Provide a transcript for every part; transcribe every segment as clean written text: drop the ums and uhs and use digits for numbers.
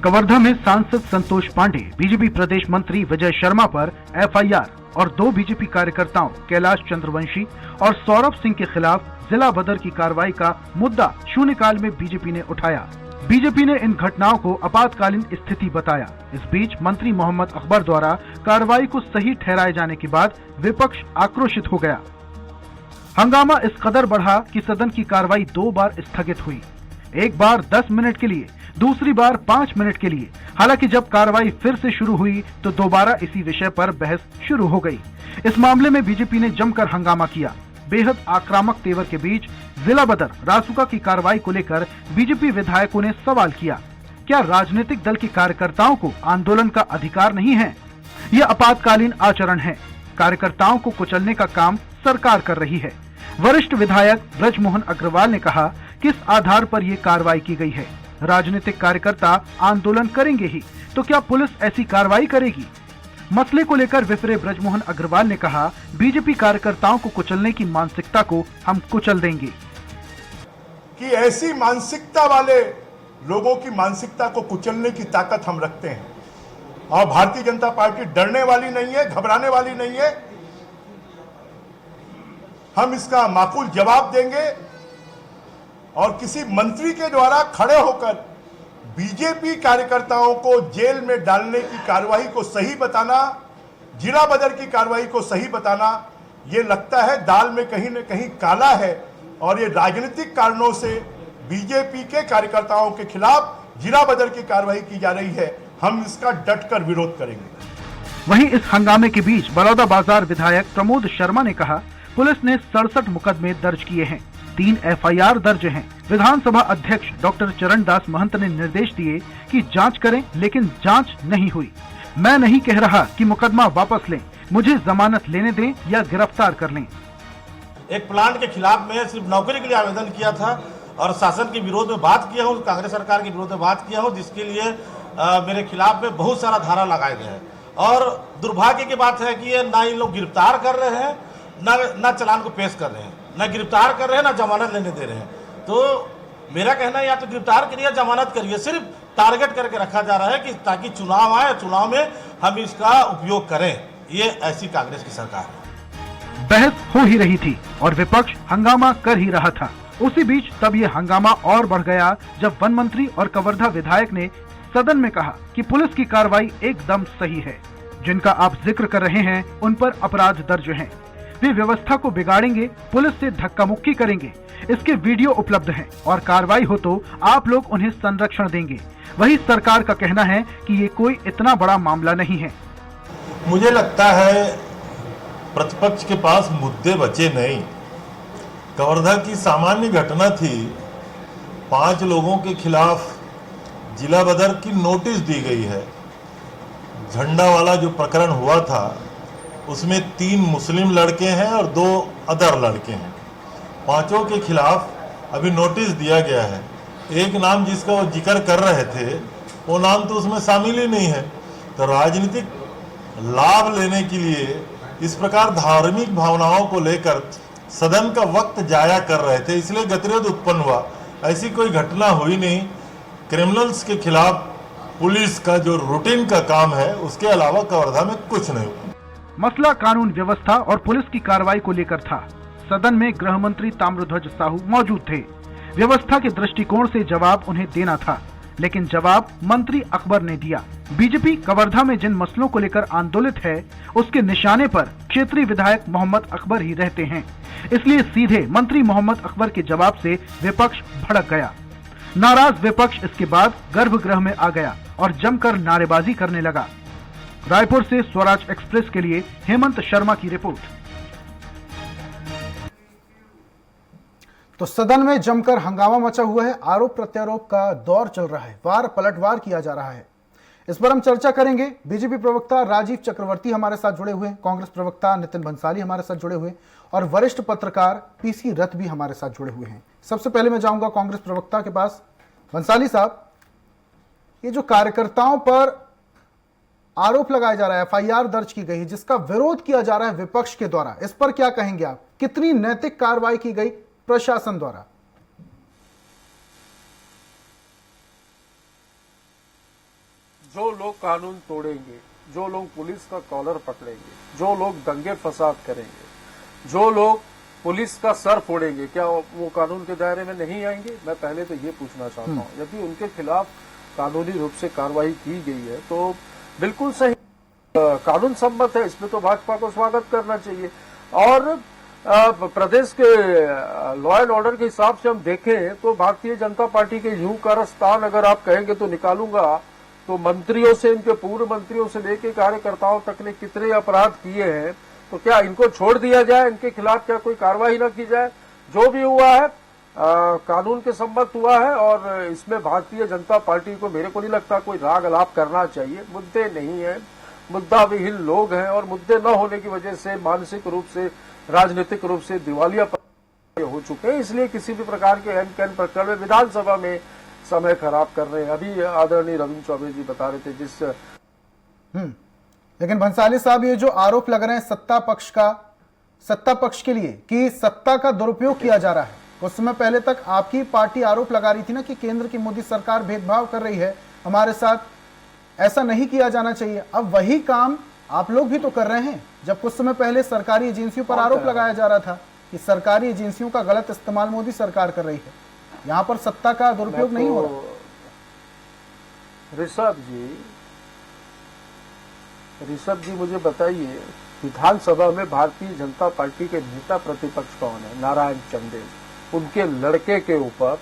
कवर्धा में सांसद संतोष पांडे, बीजेपी प्रदेश मंत्री विजय शर्मा पर एफआईआर और 2 बीजेपी कार्यकर्ताओं कैलाश चंद्रवंशी और सौरभ सिंह के खिलाफ जिला बदर की कार्रवाई का मुद्दा शून्यकाल में बीजेपी ने उठाया। बीजेपी ने इन घटनाओं को आपातकालीन स्थिति बताया। इस बीच मंत्री मोहम्मद अकबर द्वारा कार्रवाई को सही ठहराए जाने के बाद विपक्ष आक्रोशित हो गया। हंगामा इस कदर बढ़ा कि सदन की कार्रवाई 2 बार स्थगित हुई, एक बार 10 मिनट के लिए, दूसरी बार 5 मिनट के लिए। हालांकि जब कार्रवाई फिर से शुरू हुई तो दोबारा इसी विषय पर बहस शुरू हो गई। इस मामले में बीजेपी ने जमकर हंगामा किया। बेहद आक्रामक तेवर के बीच जिला बदर रासुका की कार्रवाई को लेकर बीजेपी विधायकों ने सवाल किया, क्या राजनीतिक दल के कार्यकर्ताओं को आंदोलन का अधिकार नहीं है? यह आपातकालीन आचरण है। कार्यकर्ताओं को कुचलने का काम सरकार कर रही है। वरिष्ठ विधायक ब्रजमोहन अग्रवाल ने कहा, किस आधार पर यह कार्रवाई की गई है? राजनीतिक कार्यकर्ता आंदोलन करेंगे ही तो क्या पुलिस ऐसी कार्रवाई करेगी? मसले को लेकर विफरे ब्रजमोहन अग्रवाल ने कहा, बीजेपी कार्यकर्ताओं को कुचलने की मानसिकता को हम कुचल देंगे। कि ऐसी मानसिकता वाले लोगों की मानसिकता को कुचलने की ताकत हम रखते हैं और भारतीय जनता पार्टी डरने वाली नहीं है, घबराने वाली नहीं है। हम इसका माकूल जवाब देंगे और किसी मंत्री के द्वारा खड़े होकर बीजेपी कार्यकर्ताओं को जेल में डालने की कार्रवाई को सही बताना, जिला बदर की कार्रवाई को सही बताना, ये लगता है दाल में कहीं न कहीं काला है और ये राजनीतिक कारणों से बीजेपी के कार्यकर्ताओं के खिलाफ जिला बदर की कार्रवाई की जा रही है। हम इसका डटकर विरोध करेंगे। वहीं इस हंगामे के बीच बलौदाबाजार विधायक प्रमोद शर्मा ने कहा, पुलिस ने 67 मुकदमे दर्ज किए हैं, 3 एफआईआर दर्ज हैं। विधानसभा अध्यक्ष डॉक्टर चरणदास महंत ने निर्देश दिए कि जांच करें, लेकिन जांच नहीं हुई। मैं नहीं कह रहा कि मुकदमा वापस लें, मुझे जमानत लेने दें या गिरफ्तार कर लें। एक प्लांट के खिलाफ मैं सिर्फ नौकरी के लिए आवेदन किया था और शासन के विरोध में बात किया हूँ, कांग्रेस सरकार के विरोध में बात किया हूँ, जिसके लिए मेरे खिलाफ में बहुत सारा धारा लगाए गए हैं। और दुर्भाग्य की बात है कि ये ना इन लोग गिरफ्तार कर रहे हैं, ना चालान को पेश कर रहे हैं, ना गिरफ्तार कर रहे हैं, ना जमानत लेने दे रहे हैं। तो मेरा कहना है या तो गिरफ्तार करिए, जमानत करिए। सिर्फ टारगेट करके रखा जा रहा है कि ताकि चुनाव आए, चुनाव में हम इसका उपयोग करें। ये ऐसी कांग्रेस की सरकार है। बहस हो ही रही थी और विपक्ष हंगामा कर ही रहा था। उसी बीच तब ये हंगामा और बढ़ गया जब वन मंत्री और कवर्धा विधायक ने सदन में कहा कि पुलिस की कार्रवाई एकदम सही है। जिनका आप जिक्र कर रहे हैं उन पर अपराध दर्ज हैं। वे व्यवस्था को बिगाड़ेंगे, पुलिस से धक्का मुक्की करेंगे। इसके वीडियो उपलब्ध हैं और कार्रवाई हो तो आप लोग उन्हें संरक्षण देंगे। वही सरकार का कहना है कि ये कोई इतना बड़ा मामला नहीं है। मुझे लगता है प्रतिपक्ष के पास मुद्दे बचे नहीं। कवर्धा की सामान्य घटना थी, 5 लोगों के खिलाफ जिला बदर की नोटिस दी गई है। झंडा वाला जो प्रकरण हुआ था उसमें 3 मुस्लिम लड़के हैं और 2 अदर लड़के हैं। 5 के खिलाफ अभी नोटिस दिया गया है। एक नाम जिसका वो जिक्र कर रहे थे वो नाम तो उसमें शामिल ही नहीं है। तो राजनीतिक लाभ लेने के लिए इस प्रकार धार्मिक भावनाओं को लेकर सदन का वक्त जाया कर रहे थे, इसलिए गतिरोध उत्पन्न हुआ। ऐसी कोई घटना हुई नहीं। क्रिमिनल्स के खिलाफ पुलिस का जो रूटीन का काम है उसके अलावा कवर्धा में कुछ नहीं हुआ। मसला कानून व्यवस्था और पुलिस की कार्रवाई को लेकर था। सदन में गृह मंत्री ताम्रध्वज साहू मौजूद थे। व्यवस्था के दृष्टिकोण से जवाब उन्हें देना था, लेकिन जवाब मंत्री अकबर ने दिया। बीजेपी कवर्धा में जिन मसलों को लेकर आंदोलित है उसके निशाने पर क्षेत्रीय विधायक मोहम्मद अकबर ही रहते हैं। इसलिए सीधे मंत्री मोहम्मद अकबर के जवाब से विपक्ष भड़क गया। नाराज विपक्ष इसके बाद गर्भगृह में आ गया और जमकर नारेबाजी करने लगा। रायपुर से स्वराज एक्सप्रेस के लिए हेमंत शर्मा की रिपोर्ट। तो सदन में जमकर हंगामा मचा हुआ है। आरोप प्रत्यारोप का दौर चल रहा है, वार पलटवार किया जा रहा है। इस पर हम चर्चा करेंगे। बीजेपी प्रवक्ता राजीव चक्रवर्ती हमारे साथ जुड़े हुए हैं, कांग्रेस प्रवक्ता नितिन भंसाली हमारे साथ जुड़े हुए और वरिष्ठ पत्रकार पीसी रथ भी हमारे साथ जुड़े हुए हैं। सबसे पहले मैं जाऊंगा कांग्रेस प्रवक्ता के पास। भंसाली साहब, ये जो कार्यकर्ताओं पर आरोप लगाया जा रहा है, एफआईआर दर्ज की गई है, जिसका विरोध किया जा रहा है विपक्ष के द्वारा, इस पर क्या कहेंगे आप? कितनी नैतिक कार्रवाई की गई प्रशासन द्वारा? जो लोग कानून तोड़ेंगे, जो लोग पुलिस का कॉलर पकड़ेंगे, जो लोग दंगे फसाद करेंगे, जो लोग पुलिस का सर फोड़ेंगे, क्या वो कानून के दायरे में नहीं आएंगे? मैं पहले तो ये पूछना चाहता हूँ। यदि उनके खिलाफ कानूनी रूप से कार्रवाई की गई है तो बिल्कुल सही, कानून सम्मत है, इसमें तो भाजपा को स्वागत करना चाहिए। और प्रदेश के लॉ एंड ऑर्डर के हिसाब से हम देखें तो भारतीय जनता पार्टी के यूं कारस्तान अगर आप कहेंगे तो निकालूंगा, तो मंत्रियों से, इनके पूर्व मंत्रियों से लेकर कार्यकर्ताओं तक ने कितने अपराध किए हैं, तो क्या इनको छोड़ दिया जाए? इनके खिलाफ क्या कोई कार्रवाई न की जाए? जो भी हुआ है कानून के सम्मत हुआ है और इसमें भारतीय जनता पार्टी को, मेरे को नहीं लगता कोई राग अलाप करना चाहिए। मुद्दे नहीं है, मुद्दा विहीन लोग हैं और मुद्दे न होने की वजह से मानसिक रूप से, राजनीतिक रूप से दिवालिया हो चुके हैं। इसलिए किसी भी प्रकार के एन कैन प्रकरण में विधानसभा में समय खराब कर रहे हैं। अभी आदरणीय रविंद्र चौबे जी बता रहे थे जिस लेकिन भंसाली साहब, ये जो आरोप लग रहे हैं सत्ता पक्ष के लिए कि सत्ता का दुरुपयोग किया जा रहा है, कुछ समय पहले तक आपकी पार्टी आरोप लगा रही थी ना कि केंद्र की मोदी सरकार भेदभाव कर रही है हमारे साथ, ऐसा नहीं किया जाना चाहिए। अब वही काम आप लोग भी तो कर रहे हैं, जब कुछ समय पहले सरकारी एजेंसियों पर आरोप लगाया जा रहा था कि सरकारी एजेंसियों का गलत इस्तेमाल मोदी सरकार कर रही है, यहां पर सत्ता का दुरुपयोग नहीं हो रहा। ऋषभ जी मुझे बताइए, विधानसभा में भारतीय जनता पार्टी के नेता प्रतिपक्ष कौन है? नारायण चंदेल, उनके लड़के के ऊपर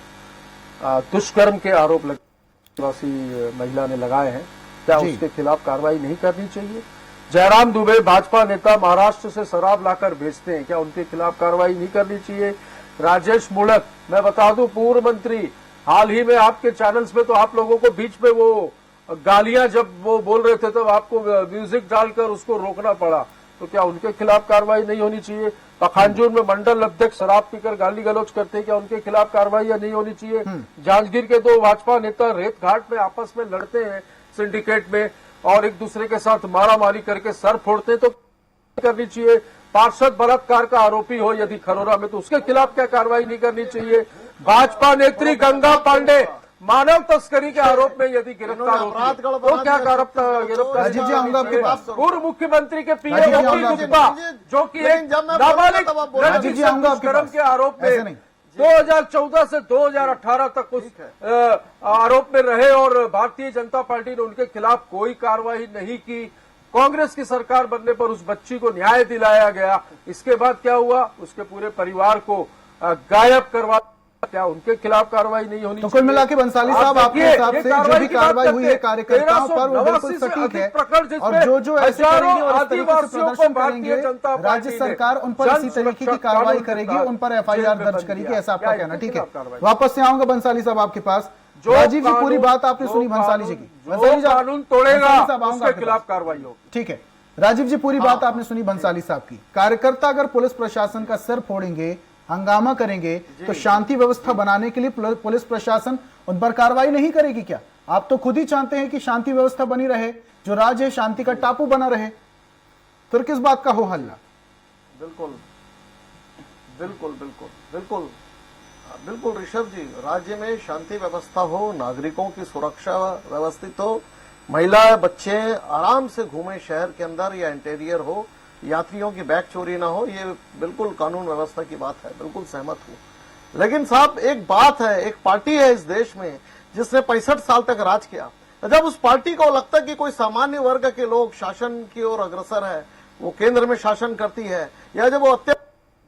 दुष्कर्म के आरोप आदिवासी महिला ने लगाए हैं, क्या उसके खिलाफ कार्रवाई नहीं करनी चाहिए? जयराम दुबे भाजपा नेता महाराष्ट्र से शराब लाकर बेचते हैं, क्या उनके खिलाफ कार्रवाई नहीं करनी चाहिए? राजेश मूणत, मैं बता दूं पूर्व मंत्री, हाल ही में आपके चैनल्स में तो आप लोगों को बीच में वो गालियां जब वो बोल रहे थे तो आपको म्यूजिक डालकर उसको रोकना पड़ा, तो क्या उनके खिलाफ कार्रवाई नहीं होनी चाहिए? पखानजोर में मंडल अध्यक्ष शराब पीकर गाली गलौज करते हैं, क्या उनके खिलाफ कार्रवाई नहीं होनी चाहिए? जांजगीर के दो भाजपा नेता रेत घाट में आपस में लड़ते हैं सिंडिकेट में और एक दूसरे के साथ मारामारी करके सर फोड़ते हैं, तो करनी चाहिए? पार्षद बलात्कार का आरोपी हो यदि खरोरा में, तो उसके खिलाफ क्या कार्रवाई नहीं करनी चाहिए? भाजपा नेत्री गंगा पांडे मानव तस्करी के आरोप में यदि गिरफ्तार होती है तो क्या राजीव जी आऊंगा आपके पास। पूर्व मुख्यमंत्री के पीए गुप्ता जो कि एक नाबालिग दुष्कर्म के आरोप में 2014 से 2018 तक उस आरोप में रहे और भारतीय जनता पार्टी ने उनके खिलाफ कोई कार्रवाई नहीं की। कांग्रेस की सरकार बनने पर उस बच्ची को न्याय दिलाया गया। इसके बाद क्या हुआ? उसके पूरे परिवार को गायब करवा, क्या उनके खिलाफ कार्रवाई नहीं होनी? तो कुल मिला के बंसाली साहब, आपके हिसाब से जो भी कार्रवाई हुई है कार्यकर्ताओं पर वो बिल्कुल सटीक है, और जो ऐसे करेंगे और इस तरीके से प्रदर्शन करेंगे राज्य सरकार उन पर इसी तरीके की कार्रवाई करेगी, उन पर एफआईआर दर्ज करेगी, ऐसा आपका कहना? ठीक है, वापस से आऊंगा बंसाली साहब आपके पास। राजीव जी पूरी बात आपने सुनी भंसाली जी की, कानून तोड़ेगा उसके खिलाफ कार्रवाई होगी। ठीक है, राजीव जी पूरी बात आपने सुनी भंसाली साहब की। कार्यकर्ता अगर पुलिस प्रशासन का सर फोड़ेंगे, हंगामा करेंगे, तो शांति व्यवस्था बनाने के लिए पुलिस प्रशासन उन पर कार्रवाई नहीं करेगी क्या? आप तो खुद ही चाहते हैं कि शांति व्यवस्था बनी रहे, जो राज्य है शांति का टापू बना रहे, फिर किस बात का हो हल्ला? बिल्कुल बिल्कुल बिल्कुल बिल्कुल बिल्कुल ऋषभ जी, राज्य में शांति व्यवस्था हो, नागरिकों की सुरक्षा व्यवस्थित हो, महिलाएं बच्चे आराम से घूमे शहर के अंदर या इंटीरियर हो, यात्रियों की बैग चोरी ना हो, ये बिल्कुल कानून व्यवस्था की बात है, बिल्कुल सहमत हूं। लेकिन साहब एक बात है, एक पार्टी है इस देश में जिसने 65 साल तक राज किया, जब उस पार्टी को लगता है कि कोई सामान्य वर्ग के लोग शासन की ओर अग्रसर है, वो केंद्र में शासन करती है, या जब वो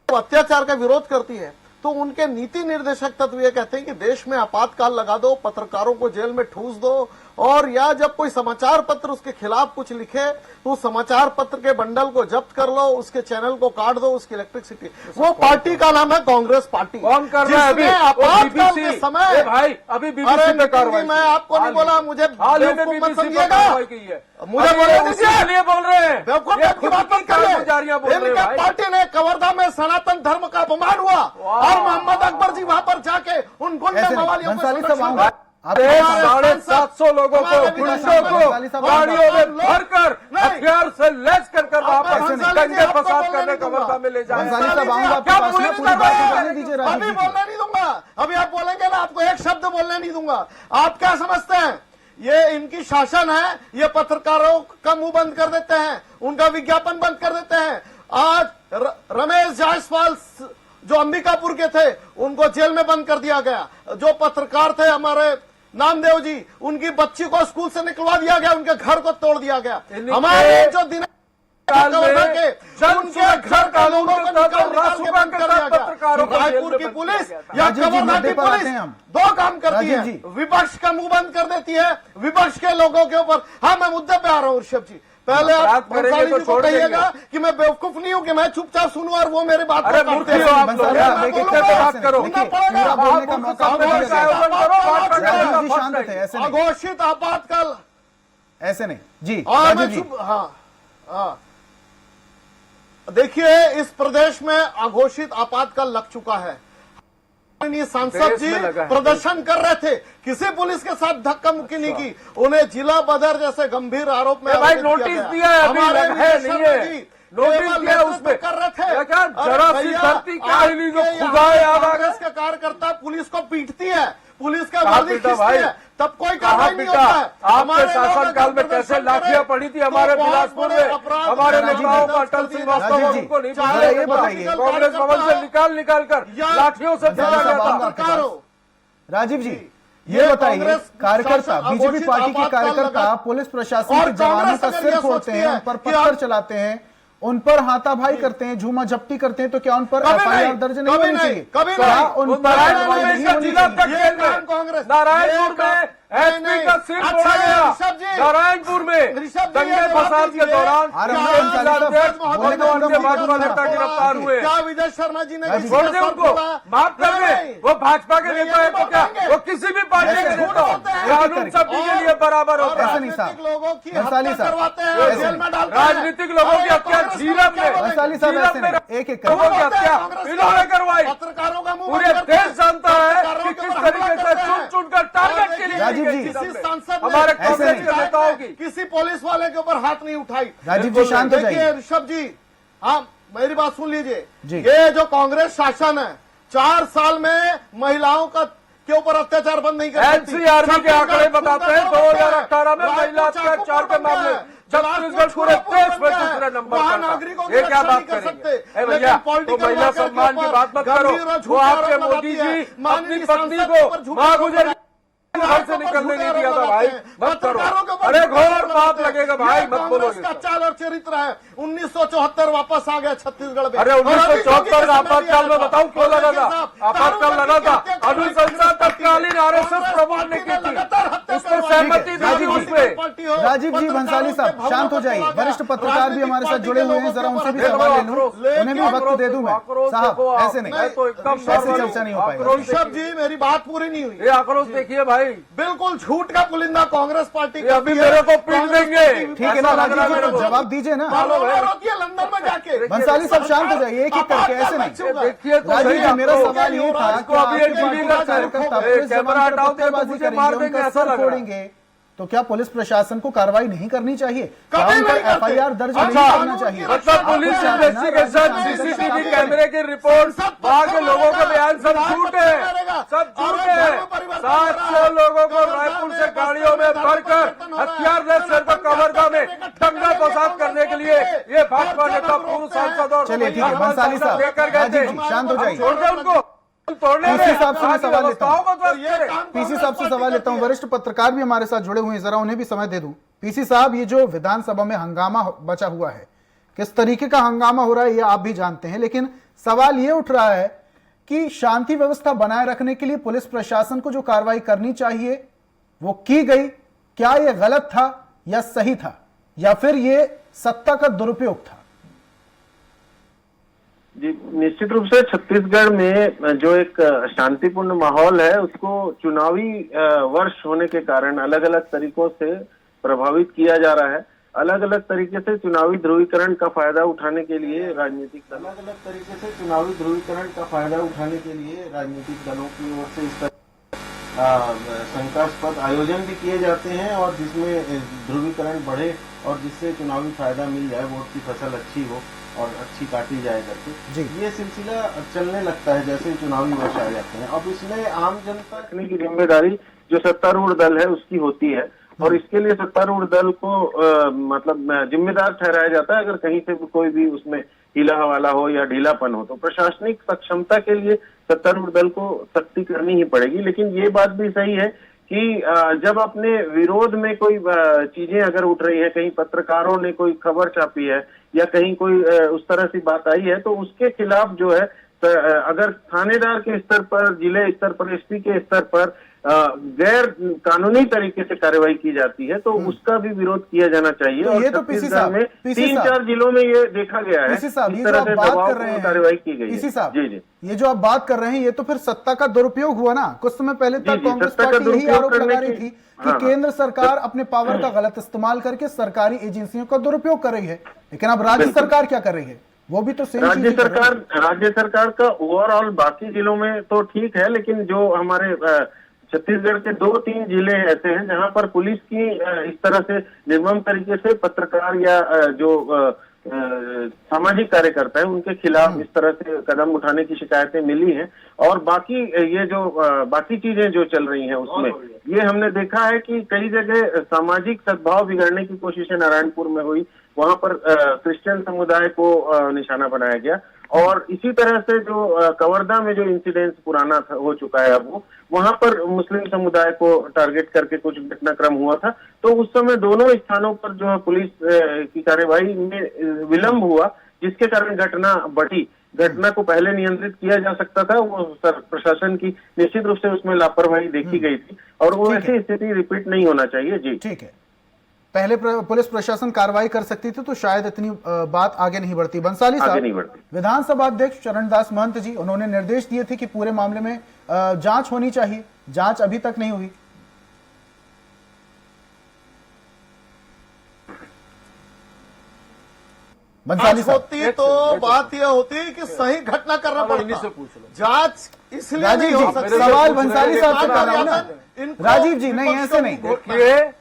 अत्याचार का विरोध करती है, तो उनके नीति निर्देशक तत्व ये कहते हैं कि देश में आपातकाल लगा दो, पत्रकारों को जेल में ठूस दो, और या जब कोई समाचार पत्र उसके खिलाफ कुछ लिखे तो समाचार पत्र के बंडल को जब्त कर लो, उसके चैनल को काट दो, उसकी इलेक्ट्रिसिटी। वो पार्टी का नाम है कांग्रेस पार्टी। कौन कर रहा है अभी? आपातकाल के समय भाई अभी बीबीसी पे कार्रवाई, मैं आपको नहीं बोला, मुझे मत समझिएगा, मुझे बोल रहे हैं पार्टी ने कवर्धा में सनातन धर्म का अपमान हुआ और मोहम्मद अकबर जी वहां पर जाके उन गुंडा मवालियों को 750 लोगों को, पुलिसों को गाड़ियों में भरकर हथियार से लैस कर वापस दंगे फसाद करने कवर्धा में ले जाए। अभी बोलने नहीं दूंगा, अभी आप बोलेंगे ना, आपको एक शब्द बोलने नहीं दूंगा। आप क्या समझते हैं ये इनकी शासन है, ये पत्रकारों का मुंह बंद कर देते हैं, उनका विज्ञापन बंद कर देते हैं। आज रमेश जायसवाल जो अंबिकापुर के थे उनको जेल में बंद कर दिया गया। जो पत्रकार थे हमारे नामदेव जी, उनकी बच्ची को स्कूल से निकलवा दिया गया, उनके घर को तोड़ दिया गया। हमारे जो दिन उनके घर का लोगों को निकाल के बंद कर दिया गया। रायपुर की पुलिस या कवर्धा की पुलिस दो काम करती है, विपक्ष का मुंह बंद कर देती है, विपक्ष के लोगों के ऊपर। हाँ, मैं मुद्दे पे आ रहा हूँ ऋषभ जी। पहले आप भंसाली जी को कहिएगा कि मैं बेवकूफ नहीं हूँ कि मैं चुपचाप सुनूं और वो मेरी बात को काटते हैं। अघोषित आपातकाल ऐसे नहीं जी। और मैं चुप, हाँ, देखिए इस प्रदेश में अघोषित आपातकाल लग चुका है। सांसद जी प्रदर्शन कर रहे थे, किसी पुलिस के साथ धक्का मुक्की नहीं की, उन्हें जिला बदर जैसे गंभीर आरोप में भाई नोटिस दिया है, हमारे नहीं है नोटिस दिया उसमें कर रहे थे। जरा सी धरती काली जो खुदा कांग्रेस के कार्यकर्ता पुलिस को पीटती है, पुलिस का वर्दी खींचती है, तब कोई कार्रवाई नहीं होता है। आपके शासनकाल में कैसे लाठियां पड़ी थी हमारे बिलासपुर में, हमारे नेताओं को अटल श्रीवास्तव उनको नहीं कांग्रेस भवन से निकाल कर लाठियों से फेंका गया था। राजीव जी ये बताइए, कार्यकर्ता बीजेपी पार्टी के कार्यकर्ता पुलिस प्रशासन के जवानों का सिर फोड़ते हैं, उन पर पत्थर चलाते हैं, उन पर हाथाभाई करते हैं, झूमा झपटी करते हैं, तो क्या उन पर एफआईआर दर्ज नहीं होनी चाहिए? उन पर नारायणपुर में एसपी का सिर फोड़ा गया, नारायणपुर में दंगे फसाद के दौरान नेता गिरफ्तार हुए। क्या विजय शर्मा जी ने छोड़ दे उनको, माफ कर दे, वो भाजपा के नेता है तो क्या, वो किसी भी पार्टी के नेता हो, कानून सभी के लिए बराबर होता है। लोगों की हत्या करवाते हैं, जेल में डालते हैं। राजनीतिक लोगों की हत्या झीरम में एक लोगों की हत्या इन्होंने करवाई। पत्रकारों का मुंह पूरे देश जानता है कि किस तरीके से चुन कर टारगेट के लिए किसी सांसद हमारे कांग्रेस के नेताओं की किसी पुलिस वाले के ऊपर हाथ नहीं उठाई। राजीव जी शांत हो जाइए। देखिए ऋषभ जी, हाँ मेरी बात सुन लीजिए, ये जो कांग्रेस शासन है 4 साल में महिलाओं का के ऊपर अत्याचार बंद नहीं कर सकती। एनसीआरबी के आंकड़े बताते हैं 2018 में महिला अत्याचार के मामले छत्तीसगढ़ पूरे देश में दूसरे नंबर पर। ये क्या बात करेंगे भैया, तो महिला सम्मान की बात मत करो। वो आपके मोदी जी अपनी पत्नी को मां गुजर घर से निकलने नहीं दिया था भाई, मत करो। अरे घोर पाप लगेगा भाई, मत बोलो। इसका चाल और चरित्र है। 1974 वापस आ गया छत्तीसगढ़ में। अरे 1974 आपातकाल में बताऊं क्यों लगा था? आपातकाल लगा था, अनुशंसा तत्कालीन आरएसएस प्रमुख ने की थी, उसमें सहमति दी थी उसमें। राजीव जी भंसाली साहब शांत हो जाइए, वरिष्ठ पत्रकार भी हमारे साथ जुड़े हुए हैं, जरा उनसे भी सवाल ले लूं, उन्हें भी वक्त दे दूं मैं। साहब ऐसे नहीं, ऐसे चर्चा नहीं हो पाएगी। ऋषभ जी मेरी बात पूरी नहीं हुई। ये आक्रोश देखिए भाई, बिल्कुल झूठ का पुलिंदा कांग्रेस पार्टी अभी मेरे को पीट देंगे। ठीक है ना राजीव जी, तो जवाब दीजिए ना। लंदन में जाके भंसाली साहब शांत हो जाइए, एक एक करके, ऐसे नहीं। देखिए तो राजीव जी मेरा सवाल ये था कि कार्यकर्ता पुलिस जवान पर पत्थरबाजी करेंगे, उनका सर फोड़ेंगे, तो क्या पुलिस प्रशासन को कार्रवाई नहीं करनी चाहिए? उन पर एफआईआर दर्ज नहीं करना चाहिए? मतलब पुलिस इन्वेस्टिगेशन, सीसीटीवी कैमरे की रिपोर्ट, वहां के लोगों के बयान सब झूठ है, सब झूठ है। 700 लोगों को रायपुर से गाड़ियों में भरकर हथियार ले सर पर कवर्धा में दंगा फसाद करने के लिए ये भाजपा नेता पूर्व सांसद और चलिए ठीक है भंसाली साहब, राजीव जी शांत हो जाइए। छोड़ दे उनको, पीसी साहब से मैं सवाल लेता हूं, पीसी साहब से सवाल लेता हूं, वरिष्ठ पत्रकार भी हमारे साथ जुड़े हुए हैं, जरा उन्हें भी समय दे दूं। पीसी साहब, ये जो विधानसभा में हंगामा बचा हुआ है, किस तरीके का हंगामा हो रहा है ये आप भी जानते हैं, लेकिन सवाल ये उठ रहा है कि शांति व्यवस्था बनाए रखने के लिए पुलिस प्रशासन को जो कार्रवाई करनी चाहिए वो की गई, क्या ये गलत था या सही था, या फिर ये सत्ता का दुरुपयोग था? जी निश्चित रूप से छत्तीसगढ़ में जो एक शांतिपूर्ण माहौल है उसको चुनावी वर्ष होने के कारण अलग अलग तरीकों से प्रभावित किया जा रहा है। अलग अलग तरीके से चुनावी ध्रुवीकरण का फायदा उठाने के लिए राजनीतिक दल राजनीतिक दलों की ओर से इस तरह शंकास्पद आयोजन भी किए जाते हैं और जिसमें ध्रुवीकरण बढ़े और जिससे चुनावी फायदा मिल जाए, वोट की फसल अच्छी हो और अच्छी काटी जाए करके ये सिलसिला चलने लगता है जैसे चुनावी वर्ष आ जाते हैं। अब इसमें आम जनता रखने की जिम्मेदारी जो सत्तारूढ़ दल है उसकी होती है और इसके लिए सत्तारूढ़ दल को मतलब जिम्मेदार ठहराया जाता है अगर कहीं से भी कोई भी उसमें हीला हवाला हो या ढीलापन हो। तो प्रशासनिक सक्षमता के लिए सत्तारूढ़ दल को सख्ती करनी ही पड़ेगी। लेकिन ये बात भी सही है कि जब अपने विरोध में कोई चीजें अगर उठ रही है, कहीं पत्रकारों ने कोई खबर छापी है या कहीं कोई उस तरह की बात आई है, तो उसके खिलाफ जो है अगर थानेदार के स्तर पर, जिले स्तर पर, एसपी के स्तर पर गैर कानूनी तरीके से कार्रवाई की जाती है तो उसका भी विरोध किया जाना चाहिए। तो और ये तो पीसी साहब में 3-4 जिलों में ये देखा गया है, इस तरह से दबाव कार्रवाई की गई है। जी, ये जो आप बात कर रहे हैं ये तो फिर सत्ता का दुरुपयोग हुआ ना। कुछ समय पहले तक कांग्रेस पार्टी यही आरोप लगा रही थी कि केंद्र सरकार अपने पावर का गलत इस्तेमाल करके सरकारी एजेंसियों का दुरुपयोग कर रही है, लेकिन अब राज्य सरकार क्या कर रही है वो भी तो सेम राज्य सरकार का ओवरऑल बाकी जिलों में तो ठीक है, लेकिन जो हमारे छत्तीसगढ़ के 2-3 जिले ऐसे हैं जहां पर पुलिस की इस तरह से निर्मम तरीके से पत्रकार या जो सामाजिक कार्यकर्ता है उनके खिलाफ इस तरह से कदम उठाने की शिकायतें मिली हैं। और बाकी ये जो बाकी चीजें जो चल रही हैं उसमें ये हमने देखा है कि कई जगह सामाजिक सद्भाव बिगड़ने की कोशिशें नारायणपुर में हुई, वहां पर क्रिश्चियन समुदाय को निशाना बनाया गया। और इसी तरह से जो कवर्धा में जो इंसिडेंस पुराना हो चुका है अब वो, वहां पर मुस्लिम समुदाय को टारगेट करके कुछ घटनाक्रम हुआ था। तो उस समय दोनों स्थानों पर जो है पुलिस की कार्यवाही में विलंब हुआ, जिसके कारण घटना बढ़ी। घटना को पहले नियंत्रित किया जा सकता था, वो प्रशासन की निश्चित रूप से उसमें लापरवाही देखी गई थी और वो ऐसी स्थिति रिपीट नहीं होना चाहिए। जी ठीक है, पहले पुलिस प्रशासन कार्रवाई कर सकती थी तो शायद इतनी बात आगे नहीं बढ़ती। बंसाली साहब, विधानसभा अध्यक्ष चरणदास महंत जी उन्होंने निर्देश दिए थे कि पूरे मामले में जांच होनी चाहिए, जांच अभी तक नहीं हुई। बंसाली होती तो बात यह होती कि सही घटना करना पड़ता, जांच इसलिए नहीं हो सकती। सवाल बंसाली साहब से कर रहा हूँ ना, राजीव जी नहीं, ऐसे नहीं,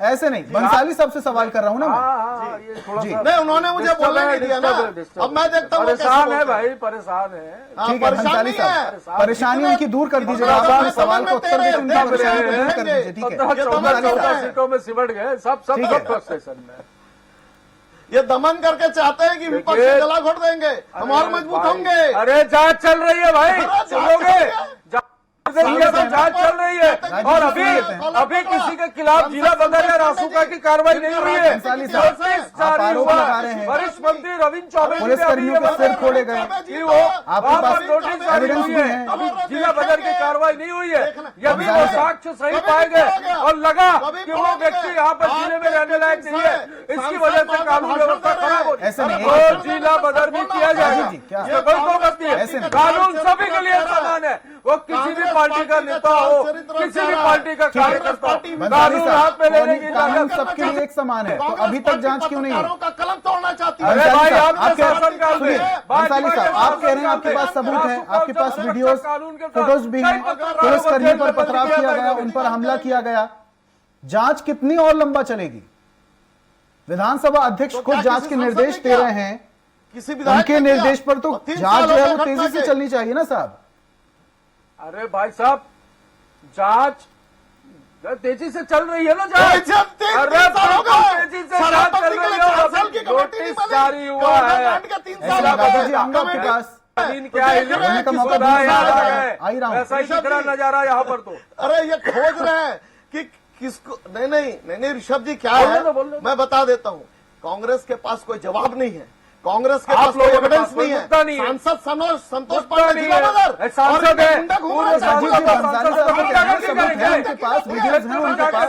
ऐसे नहीं, बंसाली साहब से सवाल कर रहा हूँ ना मैं। जी नहीं, उन्होंने मुझे बोलने नहीं दिया ना। अब मैं देखता हूँ परेशान है भाई, परेशान है। ठीक है बंसाली साहब, परेशानी उनकी दूर कर दीजिएगा, आप सवाल को उत्तर देकर उनकी परेशानी को दूर कर दीजिए। ठीक है, सीटों में सिमट गए सब स्टेशन में। ये दमन करके चाहते हैं कि विपक्ष गला घोट देंगे, हम और मजबूत होंगे। अरे जांच चल रही है भाई, चलोगे? जांच चल रही है और अभी किसी के खिलाफ जिला बदर या रासुका की कार्रवाई नहीं हुई है। वरिष्ठ मंत्री रविंद्र चौबे पुलिसकर्मियों के सिर खोले गए, आपके पास नोटिस एविडेंस भी है, अभी जिला बदर की कार्रवाई नहीं हुई है। यदि वो साक्ष्य सही पाए गए और लगा कि वो व्यक्ति यहाँ पर जिले में रहने लायक नहीं है, इसकी वजह से कानून व्यवस्था खराब हो, ऐसे नहीं, तो जिला बदर भी किया जाएगा। ये कोई गलती है, कानून सभी के लिए समान है, वो किसी भी पार्टी का नेता हो, किसी भी पार्टी का कार्यकर्ता, कानून हाथ में लेने की इजाजत सबके लिए एक समान है। तो अभी तक जांच क्यों नहीं है? कलम तोड़ना चाहती है। अरे भाई, आपके शासनकाल में बंसाली साहब आप कह रहे हैं आपके पास सबूत है, आपके पास वीडियोस फोटोज भी हैं, पुलिसकर्मियों पर पथराव किया गया, उन पर हमला किया गया, जांच कितनी और लंबा चलेगी? विधानसभा अध्यक्ष खुद जांच के निर्देश दे रहे हैं, उनके निर्देश पर तो जांच जो है वो तेजी से चलनी चाहिए ना साहब। अरे भाई साहब, जांच तेजी से चल रही है ना जांच, तेजी से जांच चल रही है, नोटिस जारी हुआ है। दादाजी आऊंगा आपके पास, क्या है का मौका आई रहा हूँ, ऐसा ही दिख रहा नजारा यहाँ पर। तो अरे ये खोज रहे हैं कि किसको, नहीं ऋषभ जी क्या है, मैं बता देता हूँ। कांग्रेस के पास कोई जवाब नहीं है, कांग्रेस के पास कोई एविडेंस नहीं है। सांसद संतोष पांडे जिला बदर सांसद है, उनके पास वीडियोज हैं, उनके पास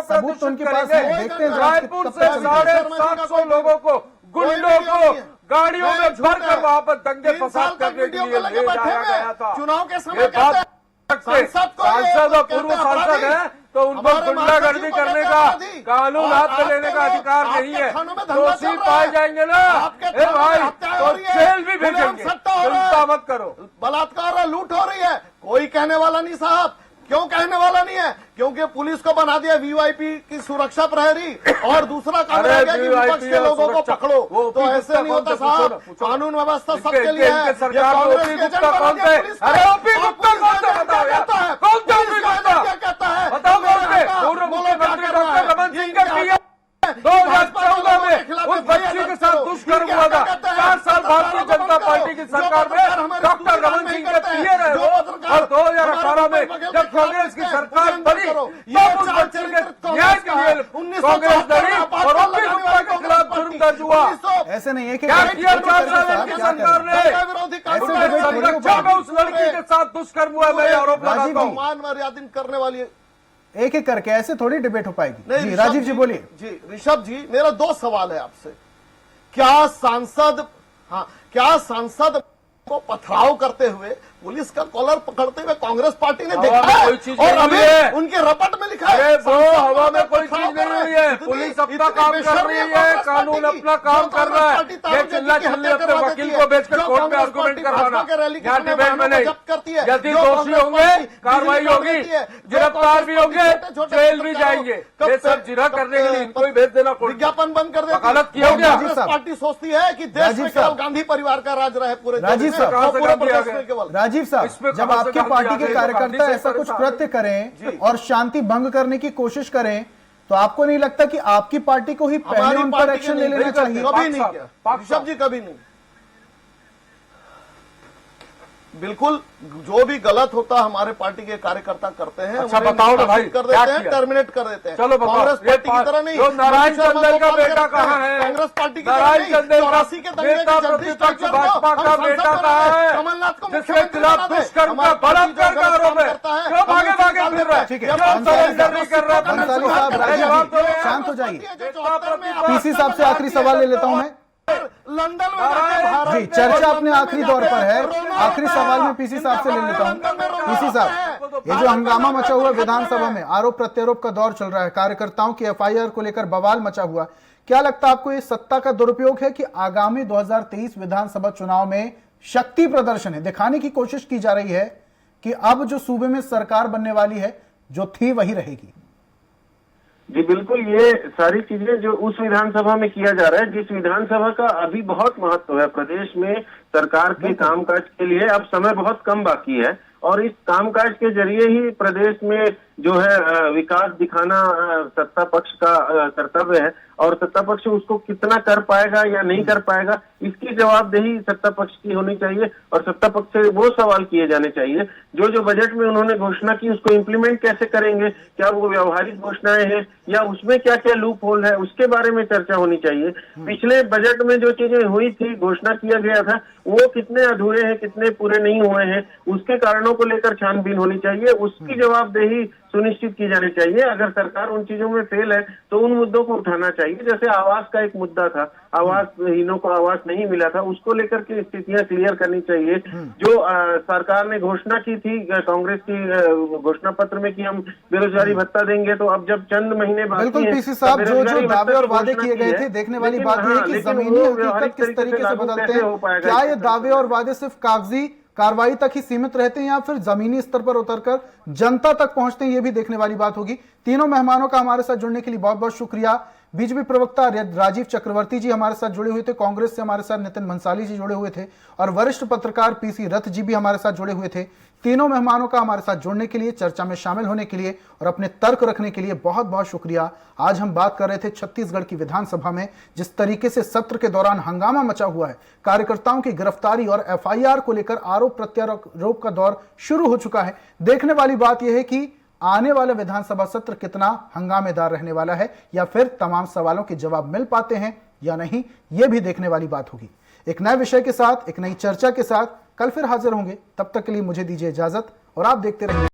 सबूत उनके पास है। देखते हैं रायपुर से 750 लोगों को, गुंडों को गाड़ियों में भरकर वहां पर दंगे फसाद करने के लिए ले जाया गया था। चुनाव के समय सांसद और पूर्व सांसद है तो उन पर गुंडागर्दी करने का, कानून हाथ में लेने का अधिकार नहीं है। दोषी पाए जाएंगे ना भाई तो जेल भी भेजेंगे, चिंता मत करो। बलात्कार और लूट हो रही है, कोई कहने वाला नहीं साहब। क्यों कहने वाला नहीं है? क्योंकि पुलिस को बना दिया वीआईपी की सुरक्षा प्रहरी और दूसरा काम रह गया कि विपक्ष के लोगों को पकड़ो। तो ऐसे नहीं होता साहब, कानून व्यवस्था सबके लिए है। सरकार ओपी गुप्ता कौन थे? अरे ओपी गुप्ता कौन थे बताओ यार, कौन थे ओपी गुप्ता? क्या कहता है? बताओ 2018 में जब कांग्रेस की सरकार बनी तब उस बच्चे के न्याय के लिए कांग्रेस लड़ी और ओपी गुप्ता के खिलाफ जुर्म दर्ज हुआ। ऐसे नहीं है कि क्या किया 4 साल की सरकार ने? संरक्षण में उस लड़की के साथ दुष्कर्म हुआ, मैं आरोप लगाता हूँ। मान मर्यादा करने वाली एक एक करके ऐसे थोड़ी डिबेट हो पाएगी। जी राजीव जी बोलिए। जी ऋषभ जी, मेरा 2 सवाल है आपसे। क्या सांसद को पथराव करते हुए पुलिस का कॉलर पकड़ते हुए कांग्रेस पार्टी ने देखा है? कोई चीज और नहीं अभी हुई है। उनके रपट में लिखा है अरे वो हवा में कोई चीज नहीं हुई है। पुलिस अपना काम कर रही है, कानून अपना काम कर रहा है। ये चिल्ला चिल्ली अपने वकील को बेचकर कोर्ट में आर्गुमेंट करवाना, यहाँ डिबेट में नहीं। यदि दोषी होंगे कार्रवाई होगी, गिरफ्तार भी होंगे, जेल भी जाएंगे। ये सब जिरा करने के लिए इनको ही भेज देना कोर्ट। विज्ञापन बंद कर देती है। वकालत किया गया। कांग्रेस पार्टी सोचती है कि देश में केवल गांधी परिवार का राज रहे पूरे राजीव साहब, पूरे प्रदेश में केवल। राजीव साहब, जब आपके पार्टी के कार्यकर्ता ऐसा कुछ कृत्य करें और शांति भंग करने की कोशिश करें तो आपको नहीं लगता कि आपकी पार्टी को ही पहले उन पर एक्शन ले लेना चाहिए? कभी नहीं किया ऋषभ जी, कभी नहीं। बिल्कुल जो भी गलत होता हमारे पार्टी के कार्यकर्ता करते हैं। अच्छा बताओ ना भाई, कर देते हैं, टर्मिनेट कर देते हैं। चलो बताओ। कांग्रेस पार्टी की तरह नहीं। नारायण चंदेल का बेटा कहाँ है? कांग्रेस पार्टी की नारायण चंदेल का दंगे नेता प्रतिपक्ष भाजपा का बेटा कहाँ है? कमलनाथ को जिसके खिलाफ दुष्कर्म का बलात्कार का आरोप है, क्यों भागे भागे फिर रहा है? ठीक है, क्यों सरेंडर नहीं कर रहा? अंसारी साहब, राजीव जी, शांत हो जाइए। पीसी साहब से आखिरी सवाल ले लेता हूं मैं। लंदन में जी चर्चा अपने आखिरी दौर पर है। आखिरी सवाल में पीसी साहब से ले लेता हूं। पीसी साहब, ये जो हंगामा मचा हुआ विधानसभा में, आरोप प्रत्यारोप का दौर चल रहा है, कार्यकर्ताओं की एफआईआर को लेकर बवाल मचा हुआ, क्या लगता है आपको ये सत्ता का दुरुपयोग है कि आगामी 2023 विधानसभा चुनाव में शक्ति प्रदर्शन है, दिखाने की कोशिश की जा रही है कि अब जो सूबे में सरकार बनने वाली है जो थी वही रहेगी? जी बिल्कुल, ये सारी चीजें जो उस विधानसभा में किया जा रहा है, जिस विधानसभा का अभी बहुत महत्व है प्रदेश में सरकार के कामकाज के लिए, अब समय बहुत कम बाकी है और इस कामकाज के जरिए ही प्रदेश में जो है विकास दिखाना सत्ता पक्ष का कर्तव्य है और सत्ता पक्ष उसको कितना कर पाएगा या नहीं कर पाएगा इसकी जवाबदेही सत्ता पक्ष की होनी चाहिए और सत्ता पक्ष से वो सवाल किए जाने चाहिए जो जो बजट में उन्होंने घोषणा की उसको इम्प्लीमेंट कैसे करेंगे, क्या वो व्यवहारिक घोषणाएं हैं या उसमें क्या क्या लूप होल है, उसके बारे में चर्चा होनी चाहिए। पिछले बजट में जो चीजें हुई थी, घोषणा किया गया था, वो कितने अधूरे हैं, कितने पूरे नहीं हुए हैं, उसके कारणों को लेकर छानबीन होनी चाहिए, उसकी जवाबदेही सुनिश्चित की जानी चाहिए। अगर सरकार उन चीजों में फेल है तो उन मुद्दों को उठाना चाहिए। जैसे आवास का एक मुद्दा था, आवासहीनों को आवास नहीं मिला था, उसको लेकर के स्थितियां क्लियर करनी चाहिए। जो सरकार ने घोषणा की थी कांग्रेस की घोषणा पत्र में कि हम बेरोजगारी भत्ता देंगे, तो अब जब चंद महीने बाकी बिल्कुल पीसी साहब, जो जो दावे और वादे किए गए थे, देखने वाली बात यह है कि जमीनी हकीकत किस तरीके से बदलते हैं। क्या ये दावे और वादे सिर्फ कागजी कार्रवाई तक ही सीमित रहते हैं या फिर जमीनी स्तर पर उतरकर जनता तक पहुंचते हैं, ये भी देखने वाली बात होगी। तीनों मेहमानों का हमारे साथ जुड़ने के लिए बहुत बहुत शुक्रिया। बीजेपी प्रवक्ता राजीव चक्रवर्ती जी हमारे साथ जुड़े हुए थे, कांग्रेस से हमारे साथ नितिन भंसाली जी जुड़े हुए थे और वरिष्ठ पत्रकार पीसी रथ जी भी हमारे साथ जुड़े हुए थे। तीनों मेहमानों का हमारे साथ जुड़ने के लिए, चर्चा में शामिल होने के लिए और अपने तर्क रखने के लिए बहुत बहुत शुक्रिया। आज हम बात कर रहे थे छत्तीसगढ़ की विधानसभा में जिस तरीके से सत्र के दौरान हंगामा मचा हुआ है, कार्यकर्ताओं की गिरफ्तारी और एफआईआर को लेकर आरोप प्रत्यारोप का दौर शुरू हो चुका है। देखने वाली बात यह है कि आने वाला विधानसभा सत्र कितना हंगामेदार रहने वाला है या फिर तमाम सवालों के जवाब मिल पाते हैं या नहीं, यह भी देखने वाली बात होगी। एक नए विषय के साथ, एक नई चर्चा के साथ कल फिर हाजिर होंगे। तब तक के लिए मुझे दीजिए इजाजत और आप देखते रहिए